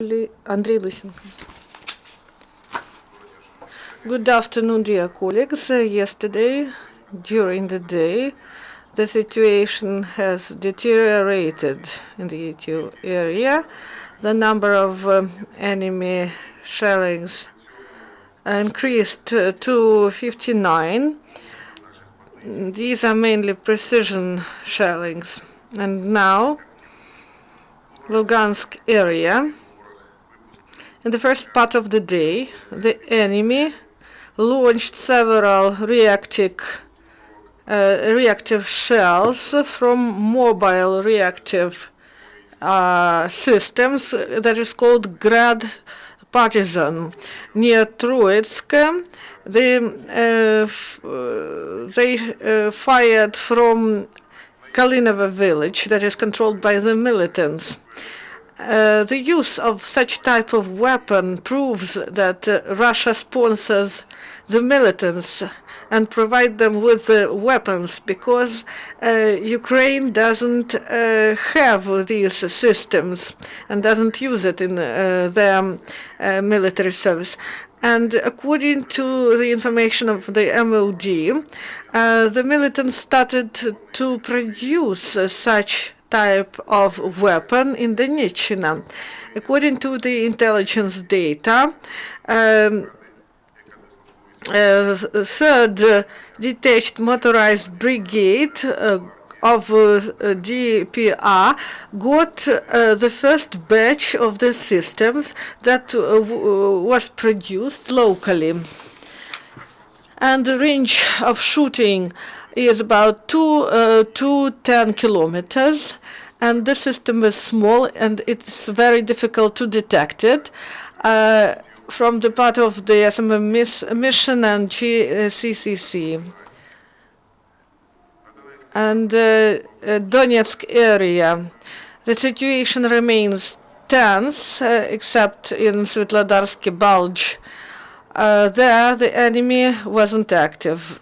Andriy Lysenko. Good afternoon, dear colleagues. Yesterday, during the day, the situation has deteriorated in the ETU area. The number of enemy shellings increased to 59. These are mainly precision shellings. And now, Lugansk area. In the first part of the day, the enemy launched several reactive shells from mobile reactive systems that is called Grad Partisan. Near Troitsk, they fired from Kalinovo village that is controlled by the militants. The use of such type of weapon proves that Russia sponsors the militants and provide them with weapons, because Ukraine doesn't have these systems and doesn't use it in their military service. And according to the information of the MOD, the militants started to produce such type of weapon in the Denichina. According to the intelligence data, third detached motorized brigade of DPR got the first batch of the systems that was produced locally. And the range of shooting is about 10 kilometers, and the system is small and it's very difficult to detect it from the part of the SMM mission and GCCC. And Donetsk area, the situation remains tense, except in Svetlodarsky Bulge. There, the enemy wasn't active.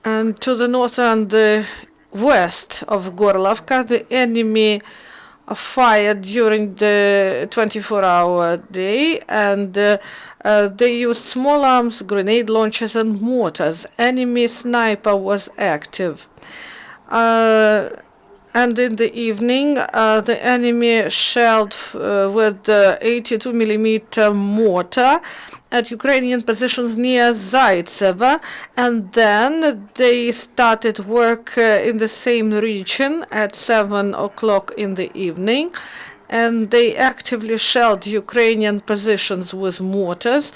And to the north and the west of Gorlovka, the enemy fired during the 24-hour day, and they used small arms, grenade launchers, and mortars. Enemy sniper was active. And in the evening, the enemy shelled with the 82 millimeter mortar at Ukrainian positions near Zaitsevo, and then they started work in the same region at 7 o'clock in the evening, and they actively shelled Ukrainian positions with mortars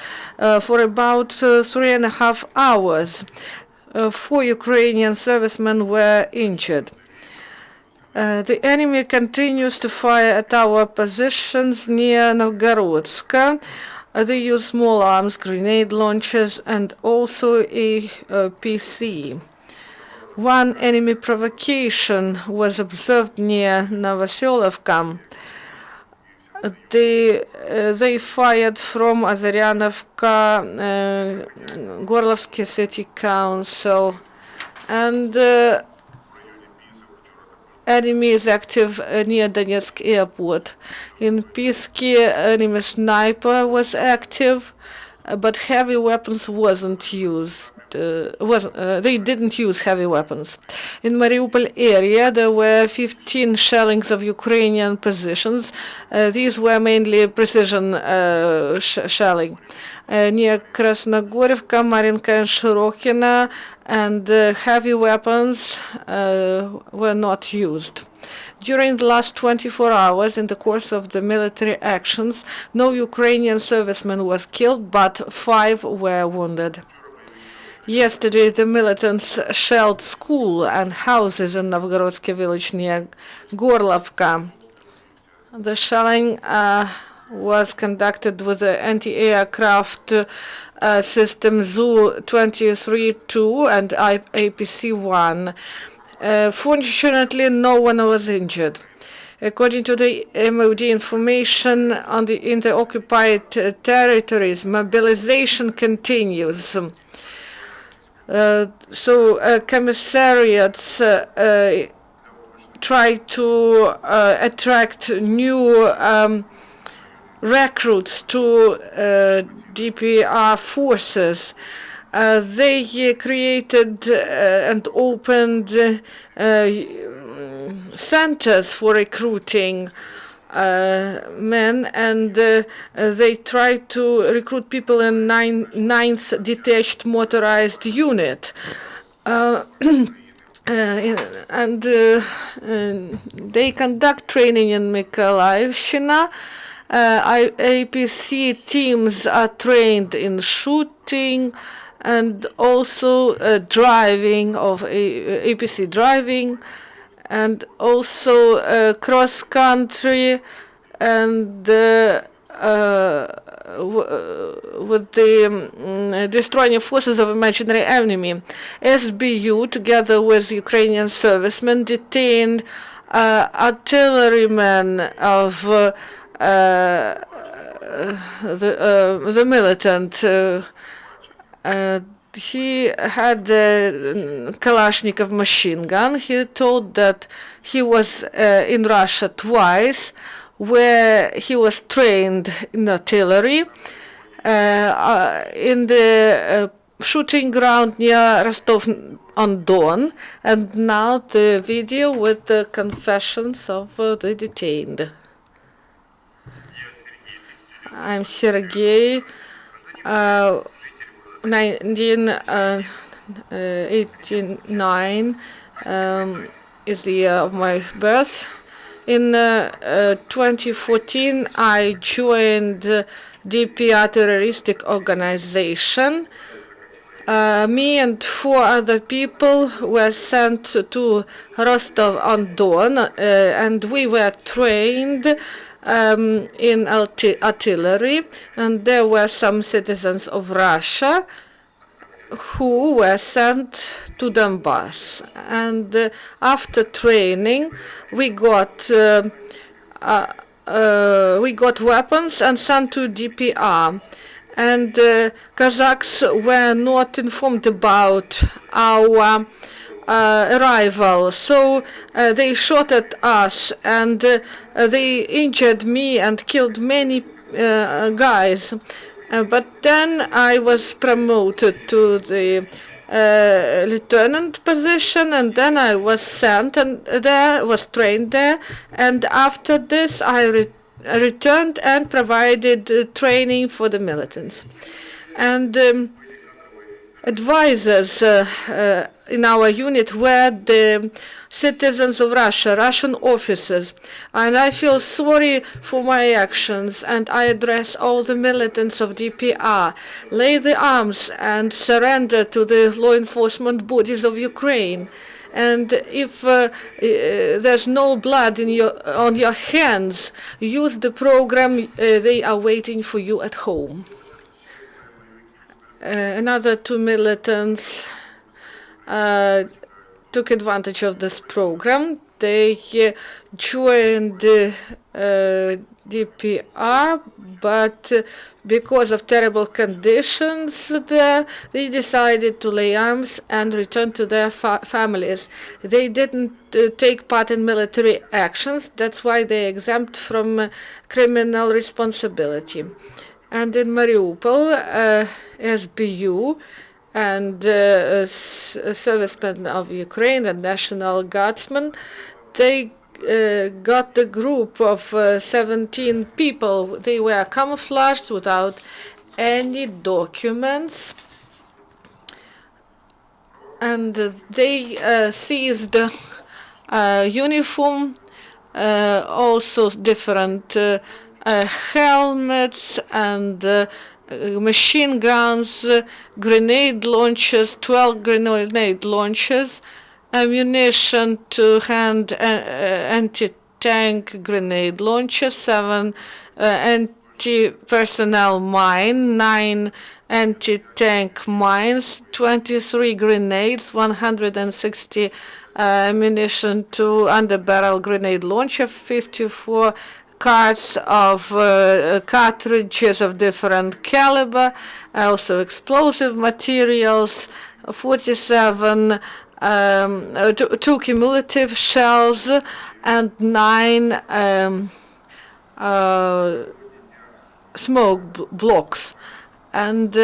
for about 3.5 hours. 4 Ukrainian servicemen were injured. The enemy continues to fire at our positions near Novgorodsk. They use small arms, grenade launchers, and also a PC. One enemy provocation was observed near Novoselovka. They fired from Azaryanovka, Gorlovsky City Council, and enemy is active near Donetsk airport. In Pisky, enemy sniper was active, but heavy weapons wasn't used. They didn't use heavy weapons. In Mariupol area, there were 15 shellings of Ukrainian positions. These were mainly precision shelling. Near Krasnogorivka, Marinka, and Shirokina, and heavy weapons were not used. During the last 24 hours, in the course of the military actions, no Ukrainian serviceman was killed, but 5 were wounded. Yesterday, the militants shelled school and houses in Novgorodsky village near Gorlovka. The shelling was conducted with the anti-aircraft system Zu-23-2 and APC-1. Fortunately, no one was injured. According to the MOD information on in the occupied territories, mobilization continues. So commissariats try to attract new recruits to DPR forces. They created and opened centers for recruiting men, and they try to recruit people in 9th Detached Motorized Unit. And they conduct training in Mykolaievshchina. APC teams are trained in shooting and also driving of APC driving, and also cross country, and with the destroying forces of imaginary enemy. SBU, together with Ukrainian servicemen, detained artillerymen of the militant. He had a Kalashnikov machine gun. He told that he was in Russia twice, where he was trained in artillery in the shooting ground near Rostov-on-Don. And now the video with the confessions of the detained. I'm Sergei. 1989 is the year of my birth. In 2014, I joined DPR terroristic organization. Me and 4 other people were sent to Rostov-on-Don, and we were trained in artillery, and there were some citizens of Russia who were sent to Donbass. And after training, we got weapons and sent to DPR. And Kazakhs were not informed about our arrival, so they shot at us, and they injured me and killed many guys. But then I was promoted to the lieutenant position, and then I was sent and was trained there. And after this, I returned and provided training for the militants. And advisors in our unit were the citizens of Russia, Russian officers. And I feel sorry for my actions, and I address all the militants of DPR: lay the arms and surrender to the law enforcement bodies of Ukraine. And if there's no blood on your hands, use the program. They are waiting for you at home. Another 2 militants took advantage of this program. They joined DPR, but because of terrible conditions there, they decided to lay arms and return to their families. They didn't take part in military actions. That's why they're exempt from criminal responsibility. And in Mariupol, SBU and servicemen of Ukraine and National Guardsmen, they got the group of 17 people. They were camouflaged without any documents, and they seized uniform, also different helmets and machine guns, grenade launchers, 12 grenade launchers, ammunition to hand anti-tank grenade launchers, 7 anti-personnel mine, 9 anti-tank mines, 23 grenades, 160 ammunition to underbarrel grenade launcher, 54 carts of cartridges of different caliber, also explosive materials, 47 two cumulative shells and 9 smoke blocks. And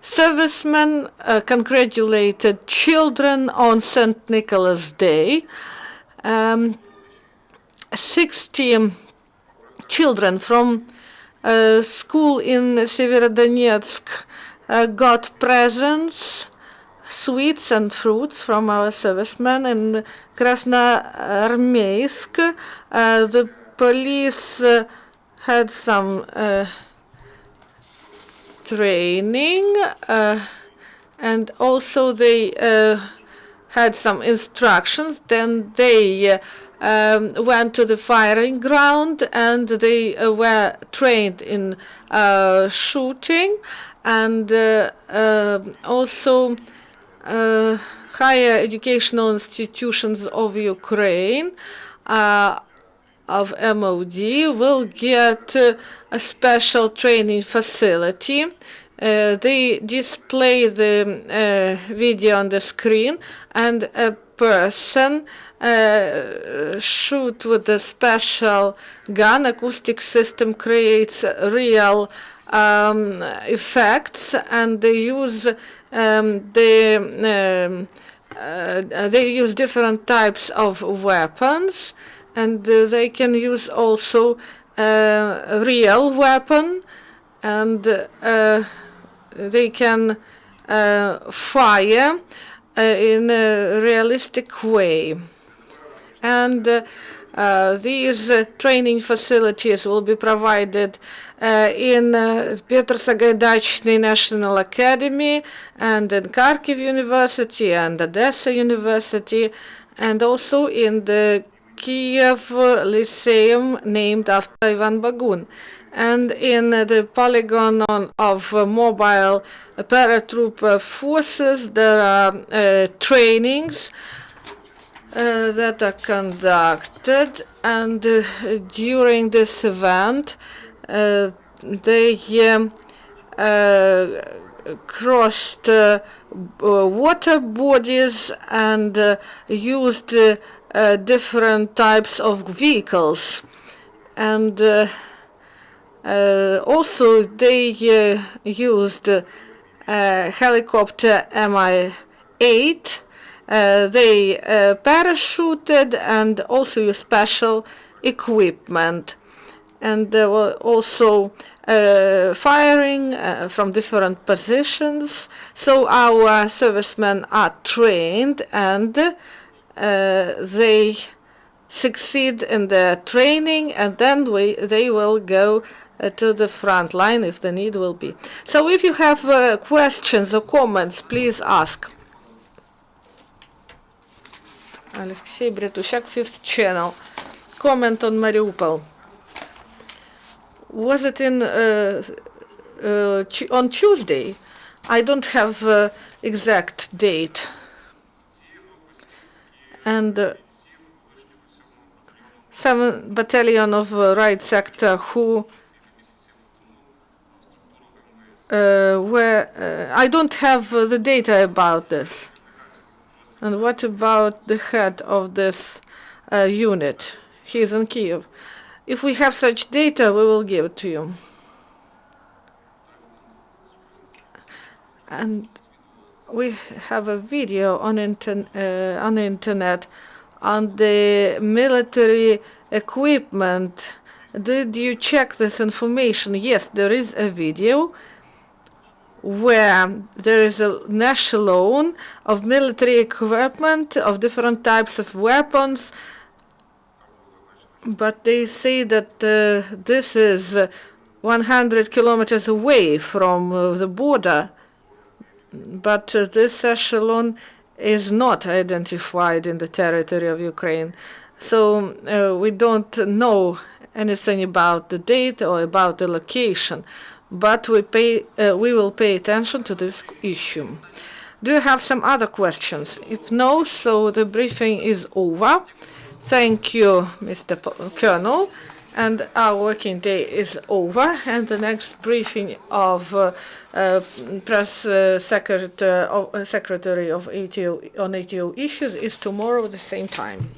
servicemen congratulated children on St. Nicholas Day. 60 children from a school in Severodonetsk got presents, sweets and fruits from our servicemen. In Krasnoarmeysk, the police had some training, and also they had some instructions. Then they went to the firing ground, and they were trained in shooting, and also higher educational institutions of Ukraine of MOD will get a special training facility. They display the video on the screen, and a person shoot with a special gun. Acoustic system creates real effects, and they use they use different types of weapons, and they can use also a real weapon, and they can fire in a realistic way. And these training facilities will be provided in Petro-Sagaidachi National Academy, and in Kharkiv University and Odessa University, and also in the Kiev Lyceum named after Ivan Bagun. And in the polygon of mobile paratroop forces, there are trainings that are conducted, and during this event they crossed water bodies and used different types of vehicles, and also they used helicopter Mi-8. They parachuted and also used special equipment, and there were also firing from different positions. So our servicemen are trained, and they succeed in their training, and then they will go to the front line if the need will be. So if you have questions or comments, please ask. Alexei Bretushak, 5th channel. Comment on Mariupol. Was it on Tuesday? I don't have exact date. And 7th Battalion of Right Sector who I don't have the data about this. And what about the head of this unit? He is in Kiev. If we have such data, we will give it to you. And we have a video on internet on the military equipment. Did you check this information? Yes, there is a video where there is an echelon of military equipment of different types of weapons, but they say that this is 100 kilometers away from the border, but this echelon is not identified in the territory of Ukraine. So we don't know anything about the date or about the location, but we will pay attention to this issue. Do you have some other questions? If no, so the briefing is over. Thank you, Mr. Colonel. And our working day is over, and the next briefing of press secretary of ATO on ATO issues is tomorrow at the same time.